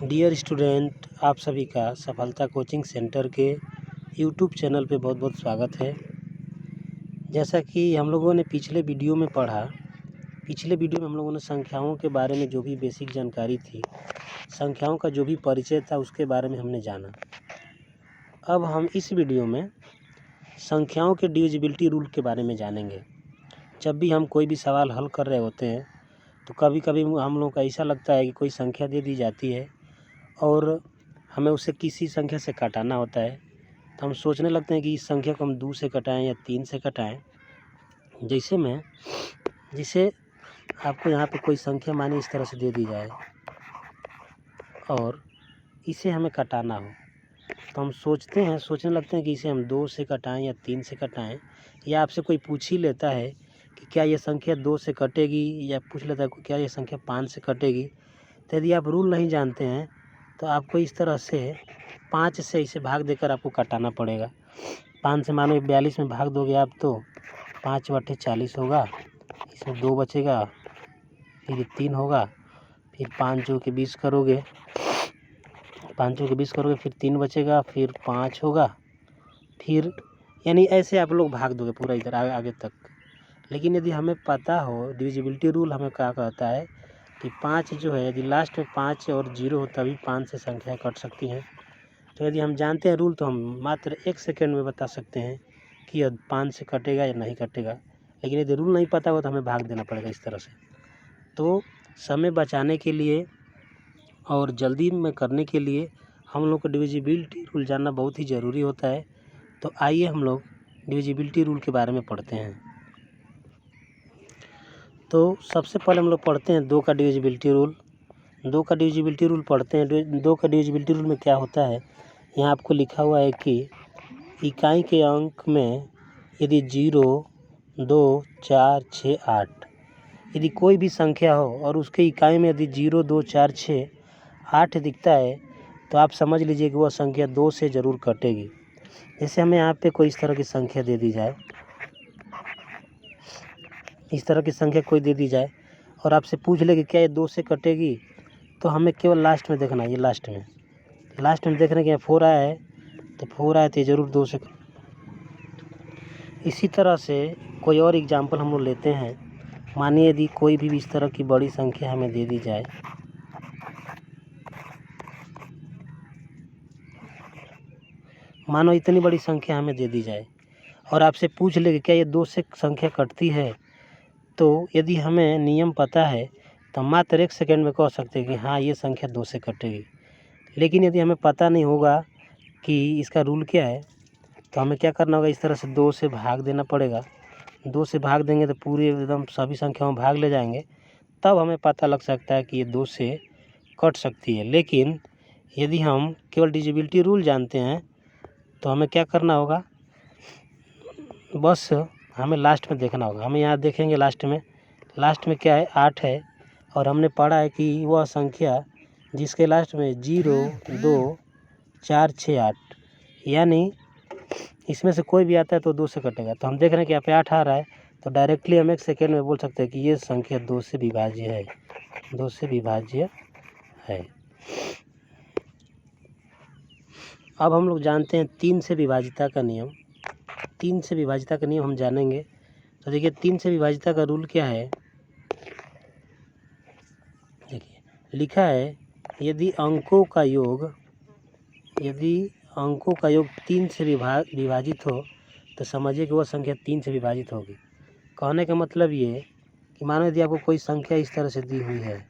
Dear student, आप सभी का सफलता कोचिंग सेंटर के यूट्यूब चैनल पे बहुत बहुत स्वागत है। जैसा कि हम लोगों ने पिछले वीडियो में हम लोगों ने संख्याओं के बारे में जो भी बेसिक जानकारी थी, संख्याओं का जो भी परिचय था उसके बारे में हमने जाना। अब हम इस वीडियो में संख्याओं के डिविजिबिलिटी रूल के बारे में जानेंगे। जब भी हम कोई भी सवाल हल कर रहे होते हैं तो कभी कभी हम लोग को ऐसा लगता है कि कोई संख्या दे दी जाती है और हमें उसे किसी संख्या से घटाना होता है, तो हम सोचने लगते हैं कि इस संख्या को हम 2 से घटाएं या 3 से घटाएं। जिसे आपको यहाँ पे कोई संख्या मानी इस तरह से दे दी जाए और इसे हमें घटाना हो, तो हम सोचने लगते हैं कि इसे हम 2 से घटाएं या 3 से घटाएं। या आपसे कोई पूछ ही लेता है कि क्या ये संख्या 2 से कटेगी, या पूछ लेता है क्या ये संख्या 5 से कटेगी। तो यदि आप रूल नहीं जानते हैं तो आपको इस तरह से 5 से इसे भाग देकर आपको काटना पड़ेगा। 5 से मानो 42 में भाग दोगे आप तो 5 बटे 40 होगा, इसमें 2 बचेगा, फिर 3 होगा, फिर 5 जो कि 20 करोगे, 5 जो कि 20 करोगे, फिर 3 बचेगा, फिर 5 होगा, फिर यानी ऐसे आप लोग भाग दोगे पूरा इधर आगे तक। लेकिन यदि हमें पता हो डिविजिबिलिटी रूल हमें क्या कहता है कि 5 जो है, यदि लास्ट में 5 और 0 हो तभी 5 से संख्या कट सकती हैं। तो यदि हम जानते हैं रूल तो हम मात्र 1 सेकंड में बता सकते हैं कि यह 5 से कटेगा या नहीं कटेगा। लेकिन यदि रूल नहीं पता हो तो हमें भाग देना पड़ेगा इस तरह से। तो समय बचाने के लिए और जल्दी में करने के लिए हम लोग को डिविजिबिलिटी रूल जानना बहुत ही ज़रूरी होता है। तो आइए हम लोग डिविजिबिलिटी रूल के बारे में पढ़ते हैं। तो सबसे पहले हम लोग पढ़ते हैं 2 का डिविजिबिलिटी रूल। 2 का डिविजिबिलिटी रूल पढ़ते हैं। 2 का डिविजिबिलिटी रूल में क्या होता है, यहाँ आपको लिखा हुआ है कि इकाई के अंक में यदि 0, 2, 4, 6, 8 यदि कोई भी संख्या हो और उसके इकाई में यदि 0, 2, 4, 6, 8 दिखता है तो आप समझ लीजिए कि वह संख्या 2 से ज़रूर कटेगी। जैसे हमें यहाँ पे कोई इस तरह की संख्या दे दी जाए, इस तरह की संख्या कोई दे दी जाए और आपसे पूछ ले कि क्या ये 2 से कटेगी, तो हमें केवल लास्ट में देखना है। ये लास्ट में देखने के 4 आया है तो 4 आया तो ये ज़रूर 2 से। इसी तरह से कोई और एग्जाम्पल हम लोग लेते हैं। मानिए यदि कोई भी इस तरह की बड़ी संख्या हमें दे दी जाए, मानो इतनी बड़ी संख्या हमें दे दी जाए और आपसे पूछ ले कि क्या ये 2 से संख्या कटती है, तो यदि हमें नियम पता है तो मात्र 1 सेकंड में कह सकते हैं कि हाँ ये संख्या 2 से कटेगी। लेकिन यदि हमें पता नहीं होगा कि इसका रूल क्या है तो हमें क्या करना होगा, इस तरह से 2 से भाग देना पड़ेगा। 2 से भाग देंगे तो पूरे एकदम सभी संख्याओं में भाग ले जाएंगे, तब हमें पता लग सकता है कि ये 2 से कट सकती है। लेकिन यदि हम केवल डिविजिबिलिटी रूल जानते हैं तो हमें क्या करना होगा, बस हमें लास्ट में देखना होगा। हमें यहाँ देखेंगे लास्ट में क्या है, 8 है और हमने पढ़ा है कि वह संख्या जिसके लास्ट में 0, 2, 4, 6, 8 यानी इसमें से कोई भी आता है तो 2 से कटेगा। तो हम देख रहे हैं कि यहाँ पे 8 आ रहा है तो डायरेक्टली हम 1 सेकेंड में बोल सकते हैं कि ये संख्या 2 से विभाज्य है, 2 से विभाज्य है। अब हम लोग जानते हैं 3 से विभाजिता का नियम। 3 से विभाजिता का नियम हम जानेंगे। तो देखिए 3 से विभाजिता का रूल क्या है, देखिए लिखा है यदि अंकों का योग 3 से विभाजित हो तो समझिए कि वह संख्या 3 से विभाजित होगी। कहने का मतलब ये कि मानो यदि आपको कोई संख्या इस तरह से दी हुई है,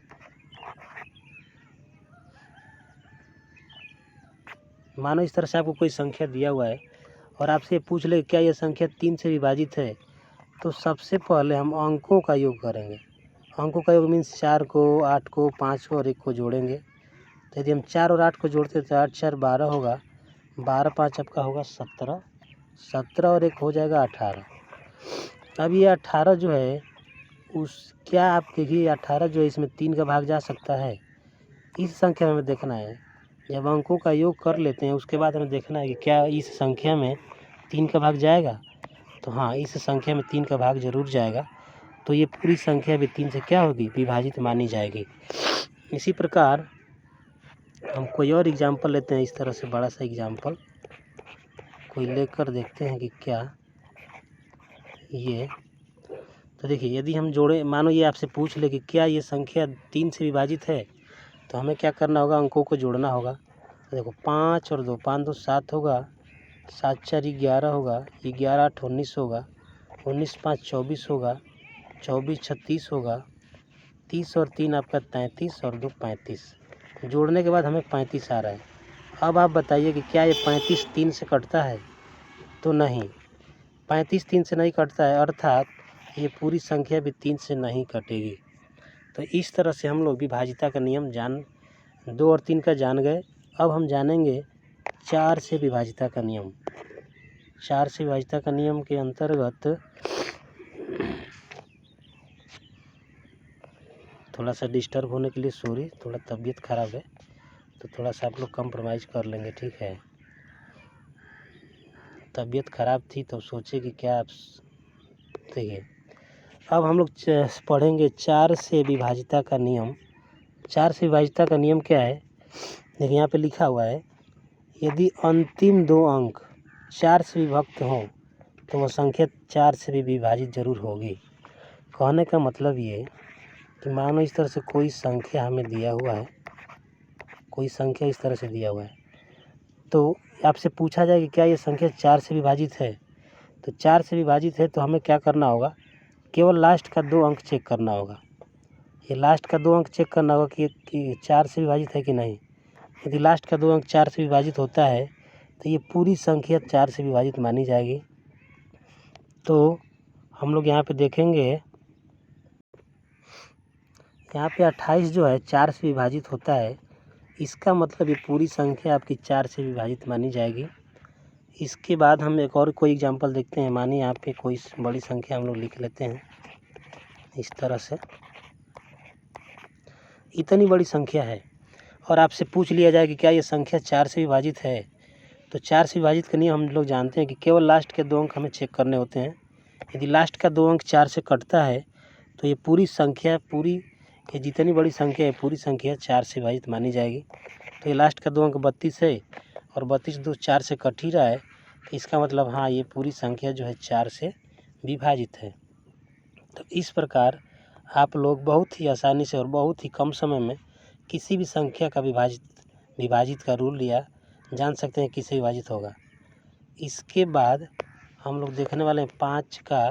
मानो इस तरह से आपको कोई संख्या दिया हुआ है और आपसे पूछ ले क्या यह संख्या 3 से विभाजित है, तो सबसे पहले हम अंकों का योग करेंगे। अंकों का योग मीन्स 4 को, 8 को, 5 को और 1 को जोड़ेंगे। तो यदि हम 4 और 8 को जोड़ते तो 8 4 12 होगा, 12 5 आपका होगा 17, 17 और 1 हो जाएगा 18। अब ये 18 जो है क्या आप देखिए 18 जो है इसमें 3 का भाग जा सकता है। इस संख्या में हमें देखना है। जब अंकों का योग कर लेते हैं उसके बाद हमें देखना है कि क्या इस संख्या में 3 का भाग जाएगा। तो हाँ, इस संख्या में 3 का भाग जरूर जाएगा। तो ये पूरी संख्या भी 3 से क्या होगी, विभाजित मानी जाएगी। इसी प्रकार हम कोई और एग्जाम्पल लेते हैं, इस तरह से बड़ा सा एग्जाम्पल कोई लेकर देखते हैं कि क्या ये। तो देखिए, यदि हम जोड़े, मानो ये आपसे पूछ ले कि क्या ये संख्या 3 से विभाजित है, तो हमें क्या करना होगा, अंकों को जोड़ना होगा। तो देखो 5 और 2, 5 2 7 होगा, 7 4 11 होगा, 11 8 19 होगा, 19 5 24 होगा, 24 36 होगा, 30 और 3 आपका 33 और 2 35। जोड़ने के बाद हमें 35 आ रहा है। अब आप बताइए कि क्या ये 35 3 से कटता है? तो नहीं, 35 3 से नहीं कटता है, अर्थात ये पूरी संख्या भी 3 से नहीं कटेगी। तो इस तरह से हम लोग विभाजिता का नियम 2 और 3 का जान गए। अब हम जानेंगे 4 से विभाजिता का नियम। 4 से विभाजिता का नियम के अंतर्गत थोड़ा सा डिस्टर्ब होने के लिए सॉरी, थोड़ा तबीयत ख़राब है, तो थोड़ा सा आप लोग कम्प्रोमाइज़ कर लेंगे, ठीक है। तबीयत ख़राब थी तो सोचे कि क्या आप देखिए। अब हम लोग पढ़ेंगे 4 से विभाजिता का नियम। 4 से विभाजिता का नियम क्या है? देखिए यहाँ पे लिखा हुआ है, यदि अंतिम 2 अंक 4 से विभक्त हों तो वह संख्या 4 से भी विभाजित जरूर होगी। कहने का मतलब ये कि मानो इस तरह से कोई संख्या हमें दिया हुआ है, कोई संख्या इस तरह से दिया हुआ है, तो आपसे पूछा जाए कि क्या ये संख्या 4 से विभाजित है? तो 4 से विभाजित है तो हमें क्या करना होगा, केवल लास्ट का 2 अंक चेक करना होगा। ये लास्ट का 2 अंक चेक करना होगा कि 4 से विभाजित है कि नहीं। यदि लास्ट का 2 अंक 4 से विभाजित होता है तो ये पूरी संख्या 4 से विभाजित मानी जाएगी। तो हम लोग यहाँ पे देखेंगे, यहाँ पे 28 जो है 4 से विभाजित होता है, इसका मतलब ये पूरी संख्या आपकी 4 से विभाजित मानी जाएगी। इसके बाद हम एक और कोई एग्जांपल देखते हैं। मानिए यहाँ पे कोई बड़ी संख्या हम लोग लिख लेते हैं इस तरह से, इतनी बड़ी संख्या है और आपसे पूछ लिया जाए कि क्या ये संख्या 4 से विभाजित है। तो 4 से विभाजित का नियम हम लोग जानते हैं कि केवल लास्ट के 2 अंक हमें चेक करने होते हैं। यदि लास्ट का 2 अंक 4 से कटता है तो ये पूरी संख्या, ये जितनी बड़ी संख्या है पूरी संख्या 4 से विभाजित मानी जाएगी। तो ये लास्ट का 2 अंक 32 है और 32 2 4 से कट ही रहा है, तो इसका मतलब हाँ, ये पूरी संख्या जो है 4 से विभाजित है। तो इस प्रकार आप लोग बहुत ही आसानी से और बहुत ही कम समय में किसी भी संख्या का विभाजित का रूल या जान सकते हैं किससे विभाजित होगा। इसके बाद हम लोग देखने वाले हैं 5 का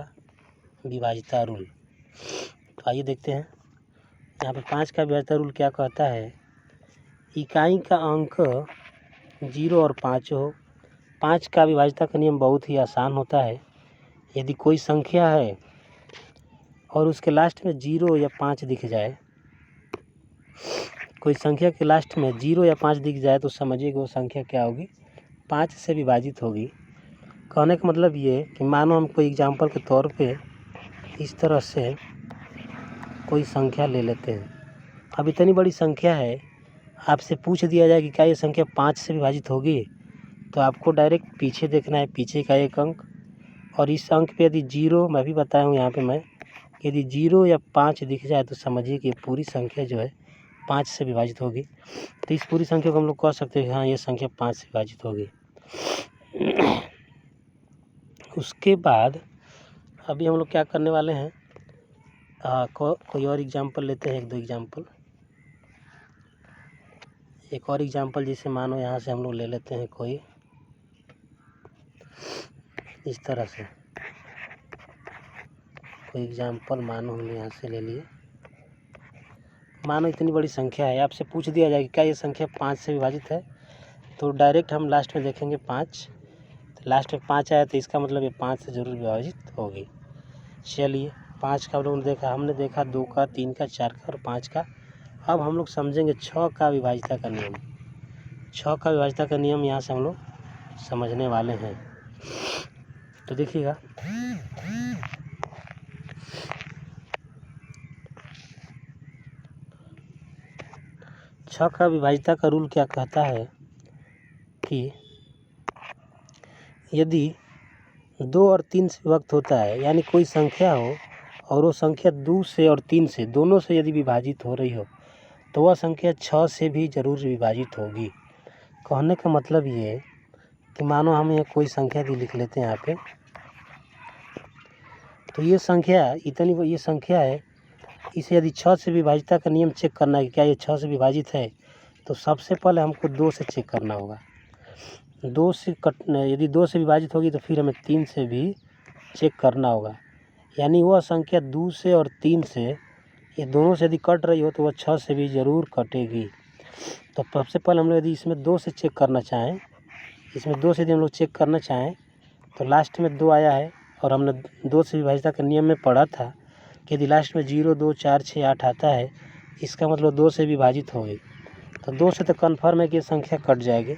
विभाजिता रूल। तो आइए देखते हैं यहाँ पे 5 का विभाजिता रूल क्या कहता है। इकाई का अंक 0 और 5 हो। 5 का विभाजिता का नियम बहुत ही आसान होता है। यदि कोई संख्या है और उसके लास्ट में 0 या 5 दिख जाए, कोई संख्या के लास्ट में 0 या 5 दिख जाए तो समझिए कि वो संख्या क्या होगी, 5 से विभाजित होगी। कहने का मतलब ये कि मानो हम कोई एग्जाम्पल के तौर पे इस तरह से कोई संख्या ले लेते हैं। अब इतनी बड़ी संख्या है, आपसे पूछ दिया जाए कि क्या ये संख्या 5 से विभाजित होगी, तो आपको डायरेक्ट पीछे देखना है, पीछे का एक अंक, और इस अंक पे यदि 0, मैं भी बताया हूँ यहाँ पे मैं, यदि 0 या 5 दिख जाए तो समझिए कि पूरी संख्या जो है 5 से विभाजित होगी। तो इस पूरी संख्या को हम लोग कह सकते हैं हाँ, ये संख्या 5 से विभाजित होगी। उसके बाद अभी हम लोग क्या करने वाले हैं, कोई और एग्जाम्पल लेते हैं, 1-2 एग्जाम्पल। एक और एग्जाम्पल जैसे मानो यहाँ से हम लोग ले लेते हैं कोई इस तरह से कोई एग्जाम्पल, मानो हमने यहाँ से ले लिए। मानो इतनी बड़ी संख्या है, आपसे पूछ दिया जाए कि क्या ये संख्या 5 से विभाजित है, तो डायरेक्ट हम लास्ट में देखेंगे 5। तो लास्ट में 5 आया तो इसका मतलब ये 5 से ज़रूर विभाजित होगी। चलिए 5 का हमने देखा 2 का, 3 का, 4 का और 5 का। अब हम लोग समझेंगे 6 का विभाजिता का नियम। 6 का विभाजिता का नियम यहाँ से हम लोग समझने वाले हैं। तो देखिएगा, छः का विभाजिता का रूल क्या कहता है कि यदि 2 और 3 से विभक्त होता है, यानी कोई संख्या हो और वो संख्या 2 से और 3 से दोनों से यदि विभाजित हो रही हो, तो वह संख्या 6 से भी ज़रूर विभाजित होगी। कहने का मतलब ये कि मानो हम ये कोई संख्या भी लिख लेते हैं यहाँ पे, तो ये संख्या ये संख्या है, इसे यदि 6 से विभाजिता का नियम चेक करना है कि क्या ये 6 से विभाजित है, तो सबसे पहले हमको 2 से चेक करना होगा। यदि 2 से विभाजित होगी तो फिर हमें 3 से भी चेक करना होगा। यानी वह संख्या 2 से और 3 से, ये दोनों से यदि कट रही हो तो वह 6 से भी ज़रूर कटेगी। तो सबसे पहले हम लोग यदि इसमें 2 से चेक करना चाहें, यदि हम लोग चेक करना चाहें तो लास्ट में 2 आया है, और हमने 2 से विभाजिता के नियम में पढ़ा था कि यदि लास्ट में 0, 2, 4, 6, 8 आता है, इसका मतलब 2 से विभाजित हो गई। तो 2 से तो कन्फर्म है कि ये संख्या कट जाएगी।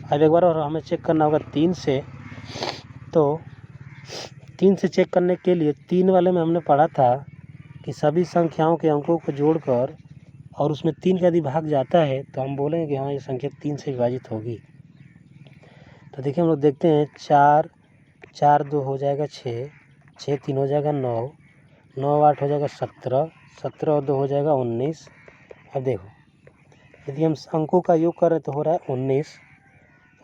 अब एक बार और हमें चेक करना होगा 3 से। तो 3 से चेक करने के लिए 3 वाले में हमने पढ़ा था कि सभी संख्याओं के अंकों को जोड़कर और उसमें 3 का यदि भाग जाता है तो हम बोलेंगे कि हाँ ये संख्या 3 से विभाजित होगी। तो देखिए हम लोग देखते हैं, 4, 4 2 हो जाएगा 6, 6 3 हो जाएगा 9, 9 8 हो जाएगा 17, 17 और 2 हो जाएगा 19। अब देखो यदि हम अंकों का योग कर रहे तो हो रहा है 19।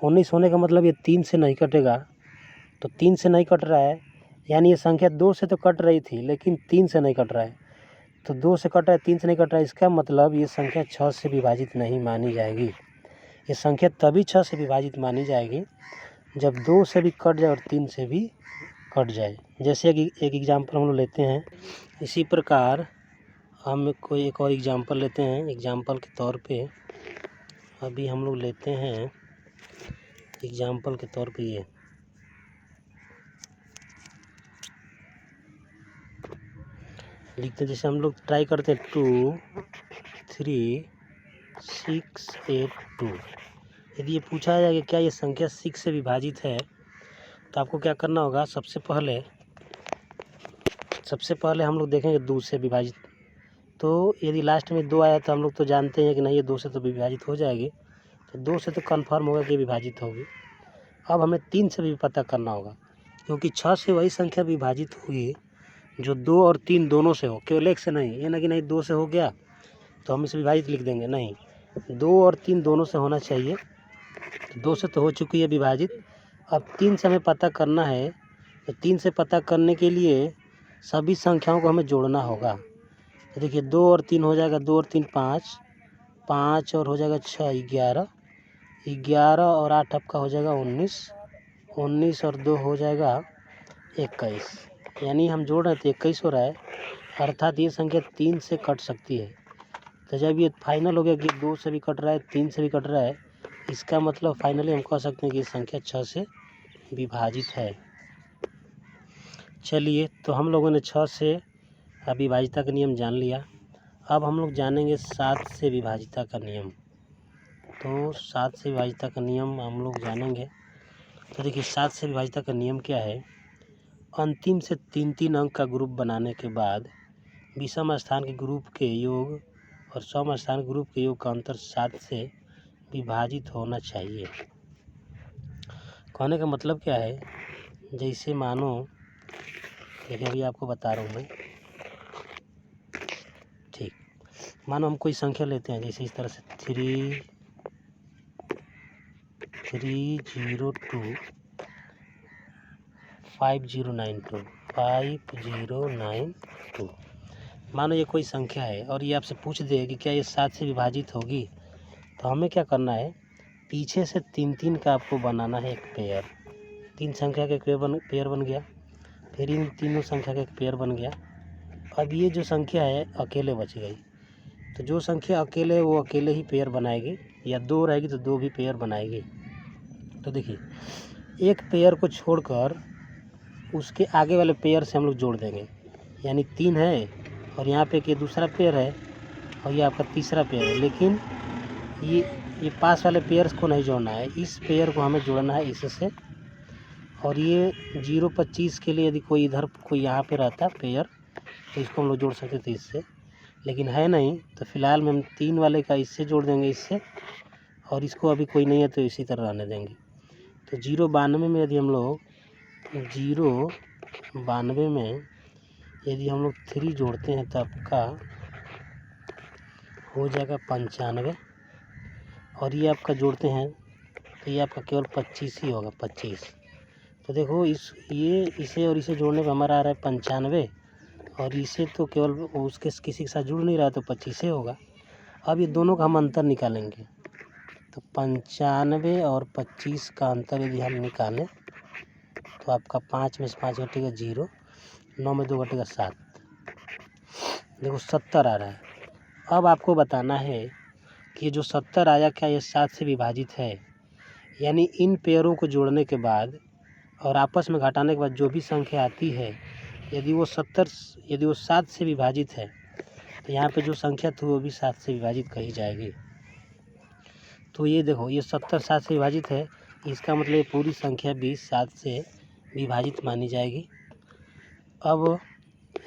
19 होने का मतलब ये 3 से नहीं कटेगा, तो 3 से नहीं कट रहा है, यानी ये संख्या 2 से तो कट रही थी लेकिन 3 से नहीं कट रहा है। तो 2 से कट रहा है, 3 से नहीं कट रहा है, इसका मतलब ये संख्या 6 से विभाजित नहीं मानी जाएगी। ये संख्या तभी 6 से विभाजित मानी जाएगी जब 2 से भी कट जाए और 3 से भी कट जाए। जैसे कि एक एग्जाम्पल हम लोग लेते हैं, इसी प्रकार हम कोई एक और एग्जाम्पल लेते हैं। एग्जाम्पल के तौर पे अभी हम लोग लेते हैं, एग्जाम्पल के तौर पे ये लिखते हैं। जैसे हम लोग ट्राई करते हैं 2 3 6 8 2। यदि ये पूछा जाए कि क्या ये संख्या 6 से विभाजित है, तो आपको क्या करना होगा, सबसे पहले हम लोग देखेंगे 2 से विभाजित। तो यदि लास्ट में 2 आया तो हम लोग तो जानते हैं कि नहीं ये 2 से तो विभाजित हो जाएगी, तो 2 से तो कन्फर्म होगा कि विभाजित होगी। अब हमें 3 से भी पता करना होगा, क्योंकि 6 से वही संख्या विभाजित होगी जो 2 और 3 दोनों से हो, केवल 1 से नहीं। ये ना कि नहीं 2 से हो गया तो हम इसे विभाजित लिख देंगे, नहीं, 2 और 3 दोनों से होना चाहिए। तो 2 से तो हो चुकी है विभाजित, अब 3 से हमें पता करना है। तो 3 से पता करने के लिए सभी संख्याओं को हमें जोड़ना होगा। तो देखिए 2 और 3 हो जाएगा, 2 और 3 5, 5 और हो जाएगा 6 11, 11 और 8 आपका हो जाएगा 19, 19 और 2 हो जाएगा 21। यानी हम जोड़ रहे थे 21 हो रहा है, अर्थात ये संख्या 3 से कट सकती है। तो जब ये फाइनल हो गया कि 2 से भी कट रहा है, 3 से भी कट रहा है, इसका मतलब फाइनली हम कह सकते हैं कि ये संख्या 6 से विभाजित है। चलिए, तो हम लोगों ने 6 से विभाजिता का नियम जान लिया। अब हम लोग जानेंगे 7 से विभाजिता का नियम। तो 7 से विभाजिता का नियम हम लोग जानेंगे। तो देखिए 7 से विभाजिता का नियम क्या है, अंतिम से 3-3 अंक का ग्रुप बनाने के बाद विषम स्थान के ग्रुप के योग और सम स्थान ग्रुप के योग का अंतर 7 से विभाजित होना चाहिए। कहने का मतलब क्या है, जैसे मानो, देखिए अभी आपको बता रहा हूँ मैं, ठीक, मानो हम कोई संख्या लेते हैं, जैसे इस तरह से 3 0 2 5092 5092। मानो ये कोई संख्या है और ये आपसे पूछ दे कि क्या ये 7 से विभाजित होगी, तो हमें क्या करना है, पीछे से 3-3 का आपको बनाना है एक पेयर। 3 संख्या का एक पेयर बन गया, फिर इन तीनों संख्या का एक पेयर बन गया। अब ये जो संख्या है अकेले बच गई, तो जो संख्या अकेले है वो अकेले ही पेयर बनाएगी, या 2 रहेगी तो 2 भी पेयर बनाएगी। तो देखिए एक पेयर को छोड़कर उसके आगे वाले पेयर से हम लोग जोड़ देंगे, यानी 3 है और यहाँ पे कि दूसरा पेयर है और ये आपका तीसरा पेयर है, लेकिन ये पास वाले पेयर्स को नहीं जोड़ना है, इस पेयर को हमें जोड़ना है इससे। और ये 0-25 के लिए यदि कोई इधर कोई यहाँ पे रहता पेयर तो इसको हम लोग जोड़ सकते थे इससे, लेकिन है नहीं, तो फिलहाल में हम 3 वाले का इससे जोड़ देंगे इससे, और इसको अभी कोई नहीं है तो इसी तरह रहने देंगे। तो 0-92 में यदि हम लोग 0-92 में यदि हम लोग 3 जोड़ते हैं तो आपका हो जाएगा 95 और ये आपका जोड़ते हैं तो ये आपका केवल 25 ही होगा, 25। तो देखो इसे और इसे जोड़ने पर हमारा आ रहा है 95 और इसे तो केवल उसके किसी के साथ जुड़ नहीं रहा तो 25 होगा। अब ये दोनों का हम अंतर निकालेंगे तो 95 और 25 का अंतर यदि हम निकालें तो आपका 5 में से 5 घटेगा 0, 9 में 2 घटेगा 7, देखो 70 आ रहा है। अब आपको बताना है कि जो 70 आया क्या ये 7 से विभाजित है, यानी इन पेयरों को जोड़ने के बाद और आपस में घटाने के बाद जो भी संख्या आती है यदि वो 7 से विभाजित है तो यहाँ पे जो संख्या थी वो भी 7 से विभाजित कही जाएगी। तो ये देखो ये 70 7 से विभाजित है, इसका मतलब ये पूरी संख्या भी 7 से विभाजित मानी जाएगी। अब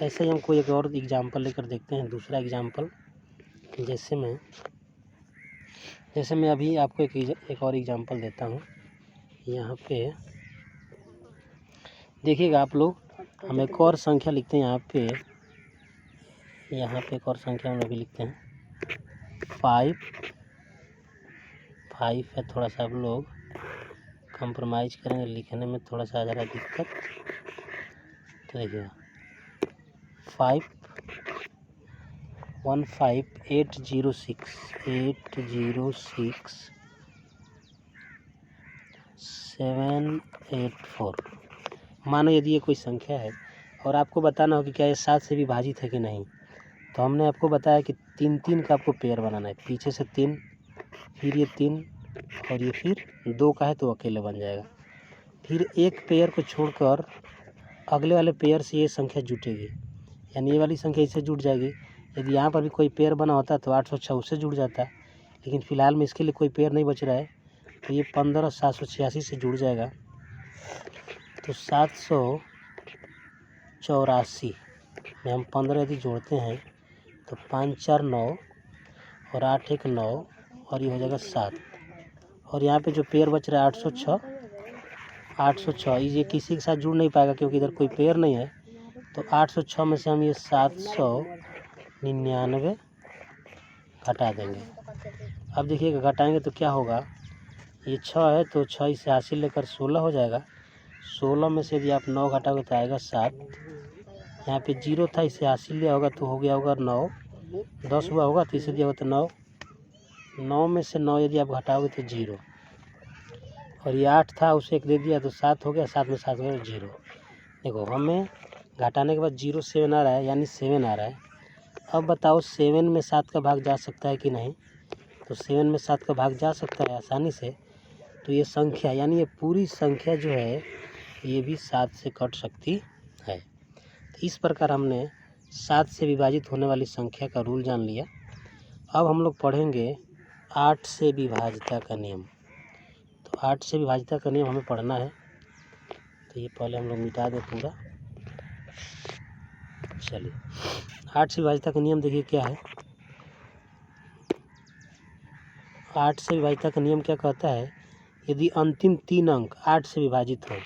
ऐसे ही हम कोई एक और एग्जाम्पल लेकर देखते हैं, दूसरा एग्जाम्पल। जैसे मैं अभी आपको एक और एग्जाम्पल देता हूँ। यहाँ पे देखिएगा आप लोग, हम एक और संख्या लिखते हैं यहाँ पे एक और संख्या हम अभी लिखते हैं 5 है। थोड़ा सा आप लोग कंप्रोमाइज़ करेंगे, लिखने में थोड़ा सा आ जा रहा है दिक्कत। तो देखिएगा 515,806,784। मानो यदि ये कोई संख्या है और आपको बताना हो कि क्या ये 7 से विभाजित है कि नहीं, तो हमने आपको बताया कि 3 का आपको पेयर बनाना है, पीछे से 3, फिर ये 3 और ये फिर 2 का है तो अकेले बन जाएगा। फिर एक पेयर को छोड़कर अगले वाले पेयर से ये संख्या जुटेगी, यानी ये वाली संख्या इससे जुट जाएगी। यदि यहाँ पर भी कोई पेयर बना होता तो 806 उससे जुड़ जाता, लेकिन फ़िलहाल में इसके लिए कोई पेयर नहीं बच रहा है तो ये 15,786 से जुड़ जाएगा। तो 784 में हम 15 यदि जोड़ते हैं तो 5 4 9 और 8 1 9 और ये हो जाएगा 7। और यहाँ पे जो पेयर बच रहा है 806 ये किसी के साथ जुड़ नहीं पाएगा क्योंकि इधर कोई पेयर नहीं है। तो 806 में से हम ये 799 घटा देंगे। अब देखिएगा घटाएंगे तो क्या होगा, ये 6 है तो 6 इसे 80 लेकर 16 हो जाएगा। 16 में से यदि आप 9 घटाओगे तो आएगा 7। यहाँ पे 0 था, इसे 80 लिया होगा तो हो गया होगा 9। 10 हुआ होगा तो इसे दिया होगा तो 9। 9 में से 9 यदि आप घटाओगे तो 0। और ये 8 था उसे 1 दे दिया तो 7 हो गया, 7 में 7 हो गया 0। देखो हमें घटाने के बाद 0 7 आ रहा है, यानी 7 आ रहा है। अब बताओ 7 में 7 का भाग जा सकता है कि नहीं, तो 7 में 7 का भाग जा सकता है आसानी से। तो ये संख्या यानी ये पूरी संख्या जो है ये भी 7 से कट सकती है। तो इस प्रकार हमने 7 से विभाजित होने वाली संख्या का रूल जान लिया। अब हम लोग पढ़ेंगे 8 से विभाजिता का नियम। तो 8 से विभाजिता का नियम हमें पढ़ना है, तो ये पहले हम लोग मिटा दें पूरा। चलिए 8 से विभाजिता का नियम देखिए क्या है। 8 से विभाजिता का नियम क्या कहता है, यदि अंतिम 3 अंक 8 से विभाजित हो,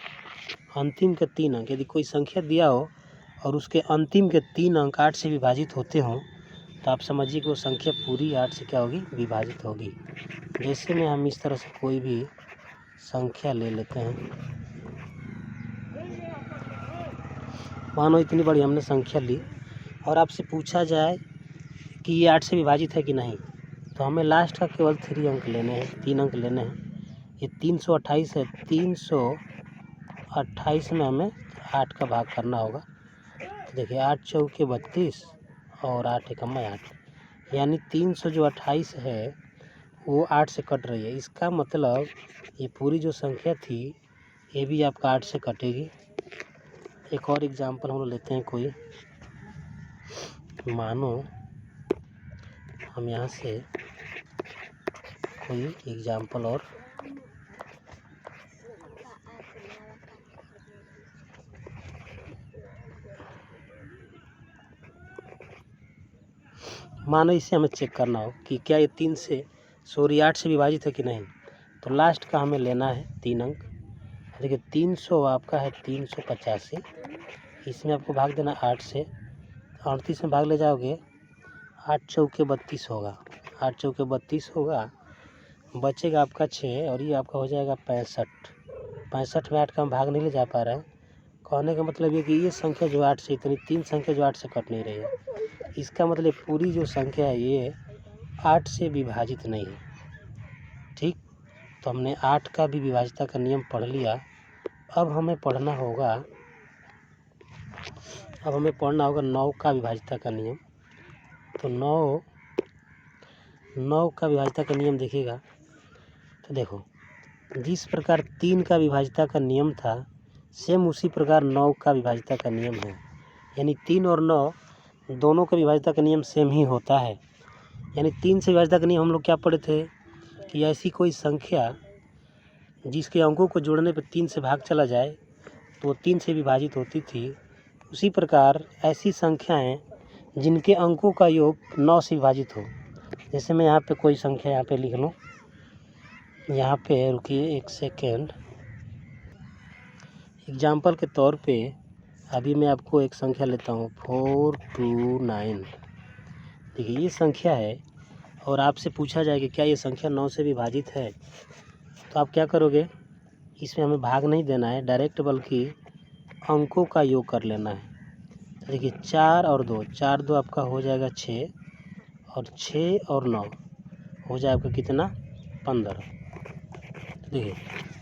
अंतिम के 3 अंक यदि कोई संख्या दिया हो और उसके अंतिम के 3 अंक 8 से विभाजित होते हों तो आप समझिए कि वो संख्या पूरी 8 से क्या होगी, विभाजित होगी। जैसे में हम इस तरह से कोई भी संख्या ले लेते हैं, मानो इतनी बड़ी हमने संख्या ली और आपसे पूछा जाए कि ये 8 से विभाजित है कि नहीं, तो हमें लास्ट का केवल 3 अंक लेने हैं, 3 अंक लेने हैं। ये 328 है, 328 में हमें 8 का भाग करना होगा। तो देखिए 8 चौके 32 और 8 एकम 8, यानी 328 है वो 8 से कट रही है। इसका मतलब ये पूरी जो संख्या थी ये भी आपका 8 से कटेगी। एक और एग्जाम्पल हम लोग लेते हैं कोई, मानो हम यहाँ से कोई एग्जाम्पल और मानो इसे हमें चेक करना हो कि क्या ये 8 से विभाजित है कि नहीं, तो लास्ट का हमें लेना है 3 अंक। देखिए 300 आपका है 385, इसमें आपको भाग देना 8 से, 38 में भाग ले जाओगे 8 चौके 32 होगा, 8 चौके 32 होगा, बचेगा आपका 6 और ये आपका हो जाएगा 65। 65 में 8 का हम भाग नहीं ले जा पा रहे हैं। कहने का मतलब ये कि ये संख्या जो 8 से इतनी 3 संख्या जो 8 से कट नहीं रही है, इसका मतलब पूरी जो संख्या है ये 8 से विभाजित नहीं है। ठीक, तो हमने 8 का भी विभाज्यता का नियम पढ़ लिया। अब हमें पढ़ना होगा 9 का विभाज्यता का नियम। तो 9 का विभाज्यता का नियम देखिएगा, तो देखो जिस प्रकार 3 का विभाज्यता का नियम था, सेम उसी प्रकार 9 का विभाज्यता का नियम है। यानी 3 और 9 दोनों का विभाज्यता का नियम सेम ही होता है। यानी 3 से विभाज्यता का नियम हम लोग क्या पढ़े थे कि ऐसी कोई संख्या जिसके अंकों को जोड़ने पर 3 से भाग चला जाए तो वो 3 से विभाजित होती थी। उसी प्रकार ऐसी संख्याएं जिनके अंकों का योग 9 से विभाजित हो। जैसे मैं यहाँ पे कोई संख्या यहाँ पे लिख लूँ, यहाँ पे रुकिए एक सेकेंड। एग्जाम्पल के तौर पे अभी मैं आपको एक संख्या लेता हूँ 429। देखिए ये संख्या है और आपसे पूछा जाए कि क्या ये संख्या 9 से विभाजित है, तो आप क्या करोगे, इसमें हमें भाग नहीं देना है डायरेक्ट, बल्कि अंकों का योग कर लेना है। तो देखिए 4 और 2, 4 2 आपका हो जाएगा 6 और 6 और 9 हो जाए आपका कितना 15। तो देखिए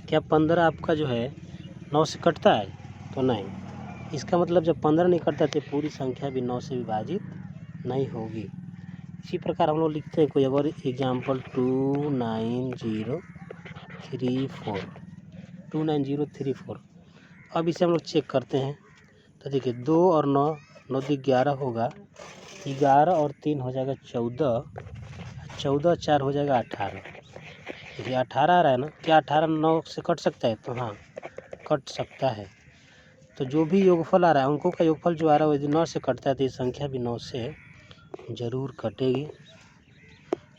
क्या 15 आपका जो है 9 से कटता है, तो नहीं। इसका मतलब जब 15 नहीं कटता तो पूरी संख्या भी 9 से विभाजित नहीं होगी। इसी प्रकार हम लोग लिखते हैं कोई अगर एग्जाम्पल 29034। अब इसे हम लोग चेक करते हैं। तो देखिए 2 और 9, 9 × 11 होगा, 11 और 3 हो जाएगा 14, 14 4 हो जाएगा 18। देखिए 18 आ रहा है ना, क्या 18 9 से कट सकता है, तो हाँ कट सकता है। तो जो भी योगफल आ रहा है, अंकों का योगफल जो आ रहा है यदि 9 से कटता है तो ये संख्या भी 9 से ज़रूर कटेगी।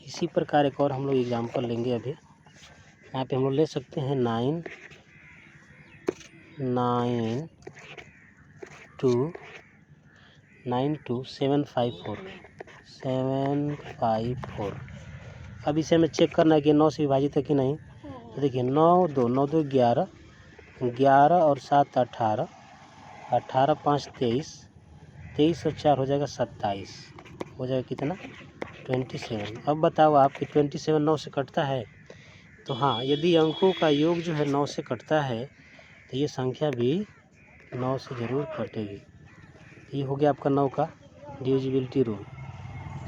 इसी प्रकार एक और हम लोग एग्जाम्पल लेंगे। अभी यहाँ पे हम लोग ले सकते हैं 754। अब इसे हमें चेक करना है कि 9 से विभाजित है कि नहीं। तो देखिए 9 2 11, 11 और 7 18, 18 5 23, 23 और 4 हो जाएगा 27, हो जाएगा कितना 27। अब बताओ आपकी 27 9 से कटता है, तो हाँ यदि अंकों का योग जो है 9 से कटता है तो ये संख्या भी 9 से ज़रूर कटेगी। ये हो गया आपका 9 का डिविजिबिलिटी रूल।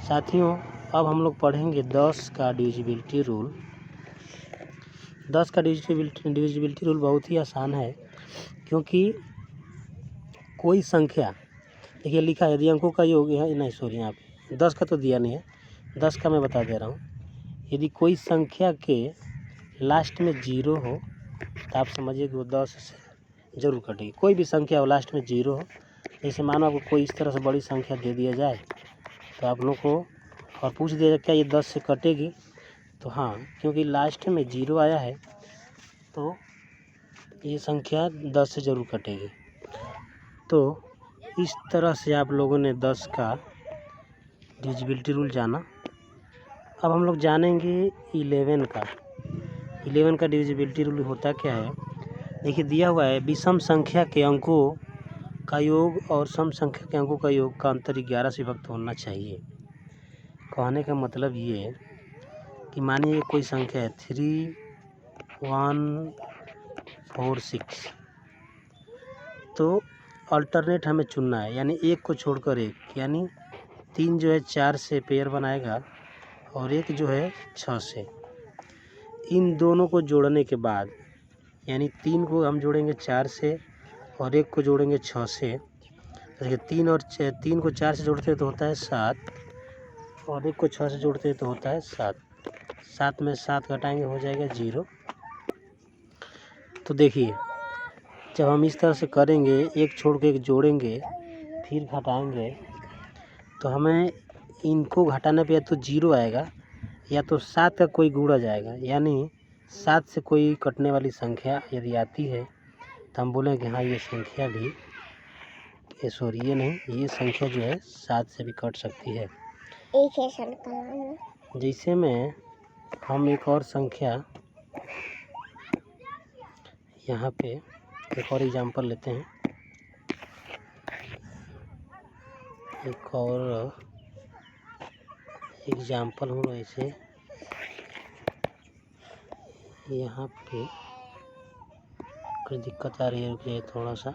साथियों अब हम लोग पढ़ेंगे 10 का डिविजिबिलिटी रूल। 10 का डिविजिबिलिटी रूल बहुत ही आसान है, क्योंकि कोई संख्या देखिए लिखा है यदि अंकों का योग है, नहीं सॉरी यहाँ पे 10 का तो दिया नहीं है, 10 का मैं बता दे रहा हूँ। यदि कोई संख्या के लास्ट में 0 हो तो आप समझिए कि वो 10 से ज़रूर कटेगी। कोई भी संख्या हो लास्ट में 0 हो, जैसे मानो आपको कोई इस तरह से बड़ी संख्या दे दिया जाए तो आप लोग को और पूछ दिया जाए क्या ये 10 से कटेगी, तो हाँ क्योंकि लास्ट में 0 आया है तो ये संख्या 10 से ज़रूर कटेगी। तो इस तरह से आप लोगों ने 10 का डिविजिबिलिटी रूल जाना। अब हम लोग जानेंगे 11 का। 11 का डिविजिबिलिटी रूल होता क्या है, देखिए दिया हुआ है विषम संख्या के अंकों का योग और सम संख्या के अंकों का योग का अंतर 11 से विभक्त होना चाहिए। कहने का मतलब ये है कि मानिए कोई संख्या है 3146, तो अल्टरनेट हमें चुनना है, यानी एक को छोड़कर एक, यानी 3 जो है 4 से पेयर बनाएगा और एक जो है 6 से। इन दोनों को जोड़ने के बाद यानी 3 को हम जोड़ेंगे 4 से और एक को जोड़ेंगे 6 से। देखिए 3 को 4 से जोड़ते हैं तो होता है 7 और एक को 6 से जोड़ते हैं तो होता है 7। 7 में 7 घटाएंगे हो जाएगा 0। तो देखिए जब हम इस तरह से करेंगे, एक छोड़ के एक जोड़ेंगे फिर घटाएंगे, तो हमें इनको घटाने पे या तो 0 आएगा या तो 7 का कोई गुणा जाएगा। यानी 7 से कोई कटने वाली संख्या यदि आती है तो हम बोलेंगे हाँ ये संख्या भी ये संख्या जो है 7 से भी कट सकती है। एक है सर का नाम है। जैसे में हम एक और संख्या यहाँ पे एक और एग्जांपल लेते हैं। एक और एग्जांपल हो ऐसे यहाँ पे कुछ दिक्कत आ रही है, रुक जाइए थोड़ा सा।